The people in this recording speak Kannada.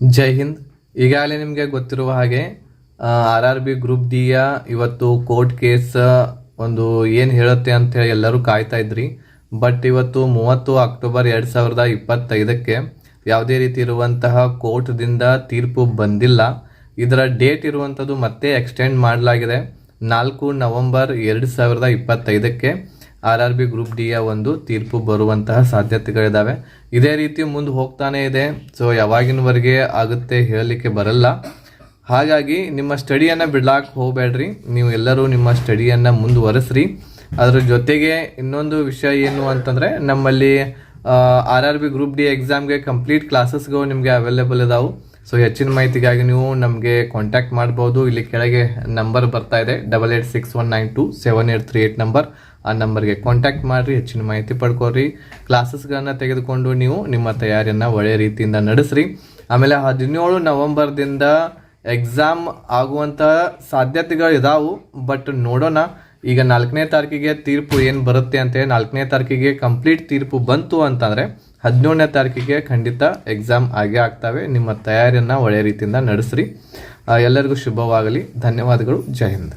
ಜೈ ಹಿಂದ್. ಈಗಾಗಲೇ ನಿಮಗೆ ಗೊತ್ತಿರುವ ಹಾಗೆ RRB ಗ್ರೂಪ್ ಡಿಯ ಇವತ್ತು ಕೋರ್ಟ್ ಕೇಸ್ ಒಂದು ಏನು ಹೇಳುತ್ತೆ ಅಂತ ಹೇಳಿ ಎಲ್ಲರೂ ಕಾಯ್ತಾ ಇದ್ರಿ. ಬಟ್ ಇವತ್ತು 30 ಅಕ್ಟೋಬರ್ 2025ಕ್ಕೆ ಯಾವುದೇ ರೀತಿ ಇರುವಂತಹ ಕೋರ್ಟ್ದಿಂದ ತೀರ್ಪು ಬಂದಿಲ್ಲ. ಇದರ ಡೇಟ್ ಇರುವಂಥದ್ದು ಮತ್ತೆ ಎಕ್ಸ್ಟೆಂಡ್ ಮಾಡಲಾಗಿದೆ. 4 ನವೆಂಬರ್ 2025ಕ್ಕೆ RRB ಗ್ರೂಪ್ ಡಿಯ ಒಂದು ತೀರ್ಪು ಬರುವಂತಹ ಸಾಧ್ಯತೆಗಳಿದ್ದಾವೆ. ಇದೇ ರೀತಿ ಮುಂದೆ ಹೋಗ್ತಾನೆ ಇದೆ. ಸೊ ಯಾವಾಗಿನವರೆಗೆ ಆಗುತ್ತೆ ಹೇಳಲಿಕ್ಕೆ ಬರಲ್ಲ. ಹಾಗಾಗಿ ನಿಮ್ಮ ಸ್ಟಡಿಯನ್ನು ಬಿಡ್ಲಾಕ್ ಹೋಗಬೇಡ್ರಿ. ನೀವು ಎಲ್ಲರೂ ನಿಮ್ಮ ಸ್ಟಡಿಯನ್ನು ಮುಂದುವರೆಸ್ರಿ. ಅದ್ರ ಜೊತೆಗೆ ಇನ್ನೊಂದು ವಿಷಯ ಏನು ಅಂತಂದರೆ, ನಮ್ಮಲ್ಲಿ RRB ಗ್ರೂಪ್ ಡಿ ಎಕ್ಸಾಮ್ಗೆ ಕಂಪ್ಲೀಟ್ ಕ್ಲಾಸಸ್ಗಳು ನಿಮಗೆ ಅವೈಲೇಬಲ್ ಇದಾವೆ. ಸೊ ಹೆಚ್ಚಿನ ಮಾಹಿತಿಗಾಗಿ ನೀವು ನಮಗೆ ಕಾಂಟ್ಯಾಕ್ಟ್ ಮಾಡ್ಬೋದು. ಇಲ್ಲಿ ಕೆಳಗೆ ನಂಬರ್ ಬರ್ತಾ ಇದೆ 8861927838 ನಂಬರ್. ಆ ನಂಬರ್ಗೆ ಕಾಂಟ್ಯಾಕ್ಟ್ ಮಾಡಿರಿ, ಹೆಚ್ಚಿನ ಮಾಹಿತಿ ಪಡ್ಕೊಳ್ರಿ. ಕ್ಲಾಸಸ್ಗಳನ್ನು ತೆಗೆದುಕೊಂಡು ನೀವು ನಿಮ್ಮ ತಯಾರಿಯನ್ನು ಒಳ್ಳೆಯ ರೀತಿಯಿಂದ ನಡೆಸ್ರಿ. ಆಮೇಲೆ 17 ನವೆಂಬರ್ದಿಂದ ಎಕ್ಸಾಮ್ ಆಗುವಂಥ ಸಾಧ್ಯತೆಗಳು ಇದಾವೆ. ಬಟ್ ನೋಡೋಣ. ಈಗ 4ನೇ ತಾರೀಕಿಗೆ ತೀರ್ಪು ಏನು ಬರುತ್ತೆ ಅಂತೇಳಿ, 4ನೇ ತಾರೀಕಿಗೆ ಕಂಪ್ಲೀಟ್ ತೀರ್ಪು ಬಂತು ಅಂತಂದರೆ 17ನೇ ತಾರೀಕಿಗೆ ಖಂಡಿತ ಎಕ್ಸಾಮ್ ಆಗೇ ಆಗ್ತವೆ. ನಿಮ್ಮ ತಯಾರಿಯನ್ನು ಒಳ್ಳೆಯ ರೀತಿಯಿಂದ ನಡೆಸ್ರಿ. ಎಲ್ಲರಿಗೂ ಶುಭವಾಗಲಿ. ಧನ್ಯವಾದಗಳು. ಜೈ ಹಿಂದ್.